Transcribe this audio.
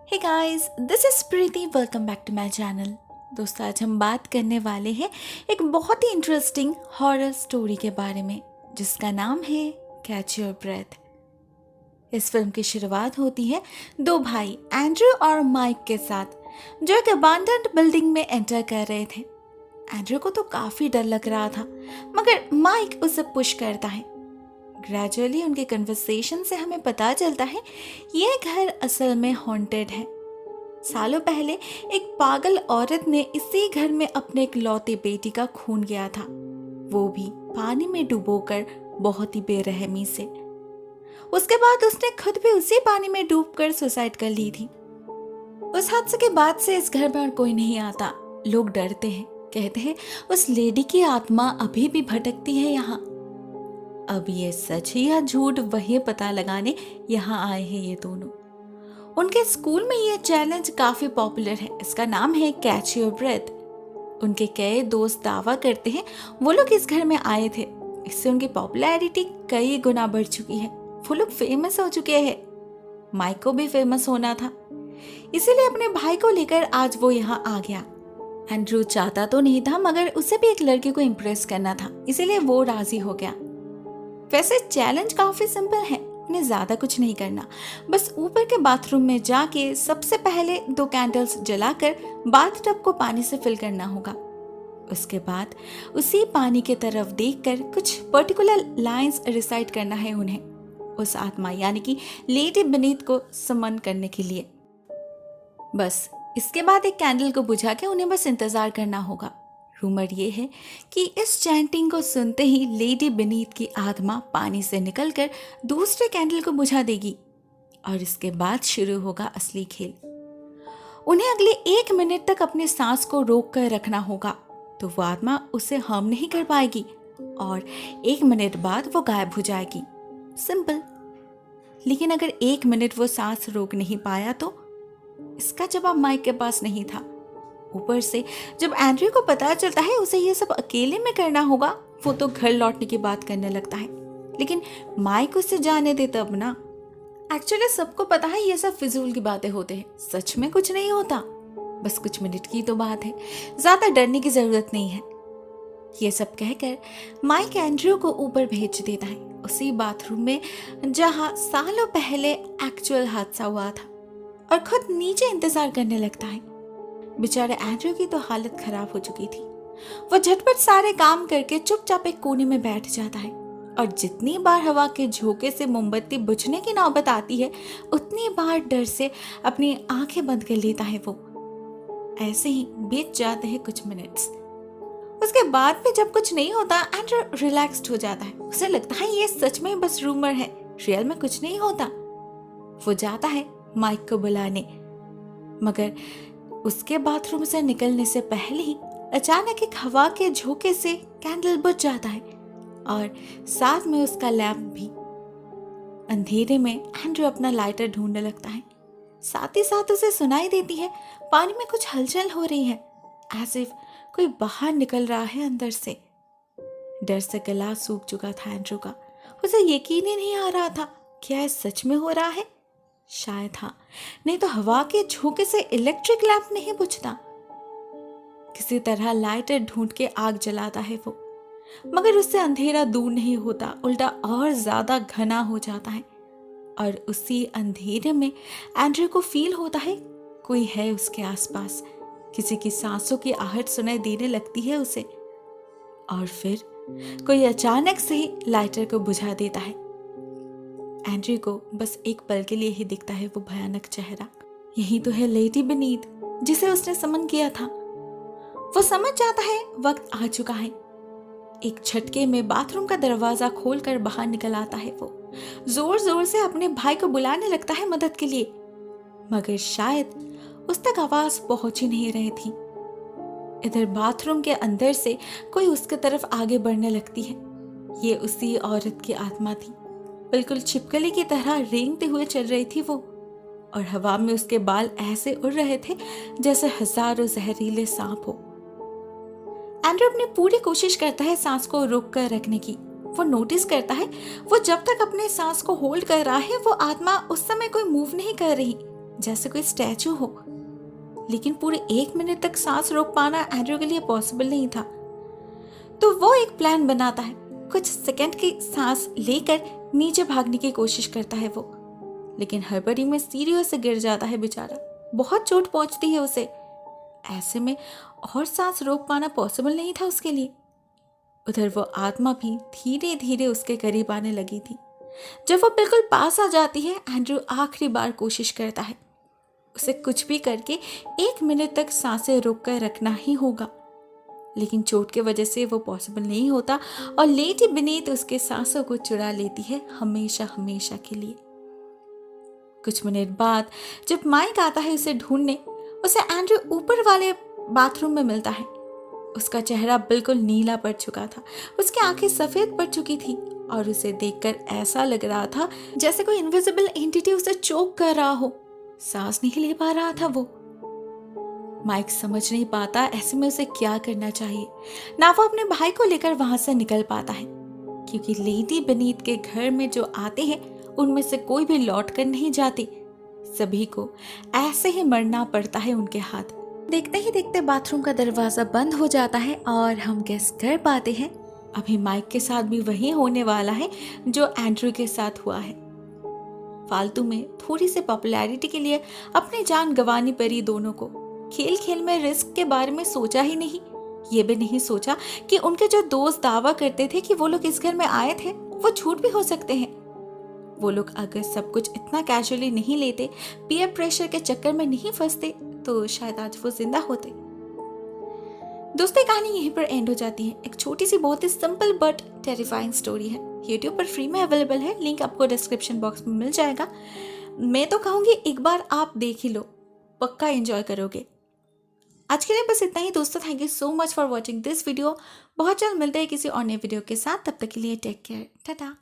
Hey guys, this is Preeti. Welcome back to my channel. दोस्तों, आज हम बात करने वाले हैं एक बहुत ही इंटरेस्टिंग हॉरर स्टोरी के बारे में जिसका नाम है कैच योर ब्रेथ। इस फिल्म की शुरुआत होती है दो भाई एंड्रयू और माइक के साथ जो एक अबांडन्ड बिल्डिंग में एंटर कर रहे थे। एंड्रयू को तो काफी डर लग रहा था मगर माइक उसे पुश करता है। ग्रेजुअली उनके कन्वर्सेशन से हमें पता चलता है ये घर असल में हॉन्टेड है। सालों पहले एक पागल औरत ने इसी घर में अपने इकलौते बेटी का खून किया था, वो भी पानी में डुबोकर बहुत ही बेरहमी से। उसके बाद उसने खुद भी उसी पानी में डूबकर सुसाइड कर ली थी। उस हादसे के बाद से इस घर में और कोई नहीं आता। लोग डरते हैं, कहते हैं उस लेडी की आत्मा अभी भी भटकती है यहाँ। अब ये सच है या झूठ वही पता लगाने यहाँ आए हैं ये दोनों। उनके स्कूल में ये चैलेंज काफी पॉपुलर है। इसका नाम है कैच योर ब्रेथ। उनके कई दोस्त दावा करते हैं वो लोग इस घर में आए थे। इससे उनकी पॉपुलैरिटी कई गुना बढ़ चुकी है। वो लोग फेमस हो चुके हैं। माइक को भी फेमस होना था, इसीलिए अपने भाई को लेकर आज वो यहाँ आ गया। एंड्रू चाहता तो नहीं था मगर उसे भी एक लड़की को इम्प्रेस करना था, इसीलिए वो राजी हो गया। वैसे चैलेंज काफी सिंपल है, उन्हें ज्यादा कुछ नहीं करना, बस ऊपर के बाथरूम में जाके सबसे पहले 2 कैंडल्स जलाकर बाथटब को पानी से फिल करना होगा। उसके बाद उसी पानी के तरफ देखकर कुछ पर्टिकुलर लाइंस रिसाइट करना है उन्हें, उस आत्मा यानी कि लेडी बीनीथ को समन करने के लिए। बस इसके बाद एक कैंडल को बुझा के उन्हें बस इंतजार करना होगा। रूमर ये है कि इस चैंटिंग को सुनते ही लेडी बीनीथ की आत्मा पानी से निकलकर दूसरे कैंडल को बुझा देगी और इसके बाद शुरू होगा असली खेल। उन्हें अगले 1 मिनट तक अपने सांस को रोक कर रखना होगा, तो वो आत्मा उसे हार्म नहीं कर पाएगी और 1 मिनट बाद वो गायब हो जाएगी। सिंपल। लेकिन अगर 1 मिनट वो सांस रोक नहीं पाया तो इसका जवाब माइक के पास नहीं था। ऊपर से जब एंड्रयू को पता चलता है उसे ये सब अकेले में करना होगा, वो तो घर लौटने की बात करने लगता है। लेकिन माइक उसे जाने दे तब ना। एक्चुअली सबको पता है ये सब फिजूल की बातें होते हैं, सच में कुछ नहीं होता, बस कुछ मिनट की तो बात है, ज्यादा डरने की जरूरत नहीं है। ये सब कहकर माइक एंड्रयू को ऊपर भेज देता है, उसी बाथरूम में जहां सालों पहले एक्चुअल हादसा हुआ था, और खुद नीचे इंतजार करने लगता है। बेचारे एंड्रयू की तो हालत खराब हो चुकी थी। वो झटपट सारे काम करके चुपचाप एक कोने में बैठ जाता है और जितनी बार हवा के झोंके से मोमबत्ती बुझने की नौबत आती है उतनी बार डर से अपनी आंखें बंद कर लेता है वो। ऐसे ही बीत जाते हैं कुछ मिनट्स। उसके बाद भी जब कुछ नहीं होता एंड्रयू रिलैक्स्ड हो जाता है। उसे लगता है ये सच में बस रूमर है, रियल में कुछ नहीं होता। वो जाता है माइक को बुलाने, मगर उसके बाथरूम से निकलने से पहले ही अचानक एक हवा के झोंके से कैंडल बुझ जाता है और साथ में उसका लैंप भी। अंधेरे में एंड्रयू अपना लाइटर ढूंढने लगता है। साथ ही साथ उसे सुनाई देती है पानी में कुछ हलचल हो रही है, एज इफ कोई बाहर निकल रहा है अंदर से। डर से गला सूख चुका था एंड्रयू का। उसे यकीन ही नहीं आ रहा था क्या ये सच में हो रहा है। शायद हाँ, नहीं तो हवा के झोंके से इलेक्ट्रिक लैंप नहीं बुझता। किसी तरह लाइटर ढूंढ के आग जलाता है वो, मगर उससे अंधेरा दूर नहीं होता, उल्टा और ज्यादा घना हो जाता है। और उसी अंधेरे में एंड्रयू को फील होता है कोई है उसके आसपास। किसी की सांसों की आहट सुनाई देने लगती है उसे, और फिर कोई अचानक से ही लाइटर को बुझा देता है। एंड्रयू को बस एक पल के लिए ही दिखता है वो भयानक चेहरा। यही तो है लेडी बीनीथ जिसे उसने समन किया था। वो समझ जाता है वक्त आ चुका है। एक झटके में बाथरूम का दरवाजा खोलकर बाहर निकल आता है वो। जोर जोर से अपने भाई को बुलाने लगता है मदद के लिए, मगर शायद उस तक आवाज पहुंच ही नहीं रही थी। इधर बाथरूम के अंदर से कोई उसके तरफ आगे बढ़ने लगती है। ये उसी औरत की आत्मा थी। बिल्कुल छिपकली की तरह रेंगते हुए चल रही थी वो, और हवा में उसके बाल ऐसे उड़ रहे थे जैसे हजारों जहरीले सांप हो। एंड्रयू अपनी पूरी कोशिश करता है सांस को रोक कर रखने की। वो नोटिस करता है वो जब तक अपने सांस को होल्ड कर रहा है वो आत्मा उस समय कोई मूव नहीं कर रही। जैसे कोई स्टैचू हो। लेकिन पूरे 1 मिनट तक सांस रोक पाना एंड्रयू के लिए पॉसिबल नहीं था। तो वो एक प्लान बनाता है। कुछ सेकंड की सांस लेकर नीचे भागने की कोशिश करता है वो, लेकिन हड़बड़ी में सीढ़ियों से गिर जाता है बेचारा। बहुत चोट पहुंचती है उसे। ऐसे में और सांस रोक पाना पॉसिबल नहीं था उसके लिए। उधर वो आत्मा भी धीरे धीरे उसके करीब आने लगी थी। जब वो बिल्कुल पास आ जाती है, एंड्रयू आखिरी बार कोशिश करता है। उसे कुछ भी करके 1 मिनट तक सांसें रोक कर रखना ही होगा, लेकिन चोट के वजह से वो पॉसिबल नहीं होता और लेडी बीनीथ उसके सांसों को चुरा लेती है हमेशा हमेशा के लिए। कुछ मिनट बाद जब माइक आता है उसे ढूंढने, उसे एंड्रयू ऊपर वाले बाथरूम में मिलता है। उसका चेहरा बिल्कुल नीला पड़ चुका था, उसकी आंखें सफेद पड़ चुकी थी और उसे देखकर ऐसा लग रहा था जैसे कोई इनविजिबल एंटिटी उसे चोक कर रहा हो। सांस नहीं ले पा रहा था वो। माइक समझ नहीं पाता ऐसे में उसे क्या करना चाहिए। ना वो अपने भाई को लेकर वहां से निकल पाता है, क्योंकि लेडी बीनीथ के घर में जो आते हैं उनमें से कोई भी लौट कर नहीं जाते। सभी को ऐसे ही मरना पड़ता है उनके हाथ। देखते ही देखते बाथरूम का दरवाजा बंद हो जाता है और हम गेस कर पाते हैं अभी माइक के साथ भी वही होने वाला है जो एंड्रयू के साथ हुआ है। फालतू में थोड़ी सी पॉपुलैरिटी के लिए अपनी जान गंवानी पड़ी दोनों को। खेल खेल में रिस्क के बारे में सोचा ही नहीं। ये भी नहीं सोचा कि उनके जो दोस्त दावा करते थे कि वो लोग इस घर में आए थे, वो झूठ भी हो सकते हैं। वो लोग अगर सब कुछ इतना कैजुअली नहीं लेते, पीयर प्रेशर के चक्कर में नहीं फंसते, तो शायद आज वो जिंदा होते। दोस्तों, कहानी यहीं पर एंड हो जाती है। एक छोटी सी बहुत ही सिंपल बट टेरिफाइंग स्टोरी है। YouTube पर फ्री में अवेलेबल है, लिंक आपको डिस्क्रिप्शन बॉक्स में मिल जाएगा। मैं तो कहूँगी एक बार आप देख ही लो, पक्का एंजॉय करोगे। आज के लिए बस इतना ही दोस्तों। Thank you so much for watching this video. बहुत जल्द मिलते हैं किसी और नए वीडियो के साथ। तब तक के लिए टेक केयर, टाटा।